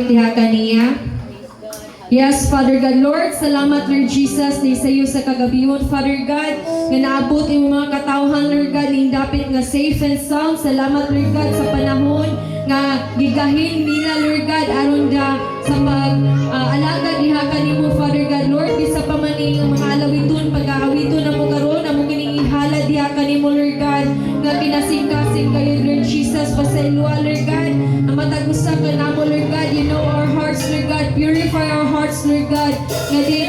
Diha kaniya. Yes, Father God, Lord, salamat Lord Jesus na isayo sa kagabiyon, Father God, nga naabot yung mga katawhan, Lord God, ning dapit nga safe and sound. Salamat Lord God sa panahon nga gigahin nila, Lord God, aron da sa pag-alaga diha kanimo, Father God, Lord, bisa pa man ang mga alawiton, pag-aawiton na mo karon, na mo ginihala diha kanimo, Lord God, nga kinasing-kasing kayo, Lord Jesus, pasailwa, Lord God, ang matag-usa ka namo, Lord God, you know our hearts, Lord God, purify our hearts, Lord God, nga di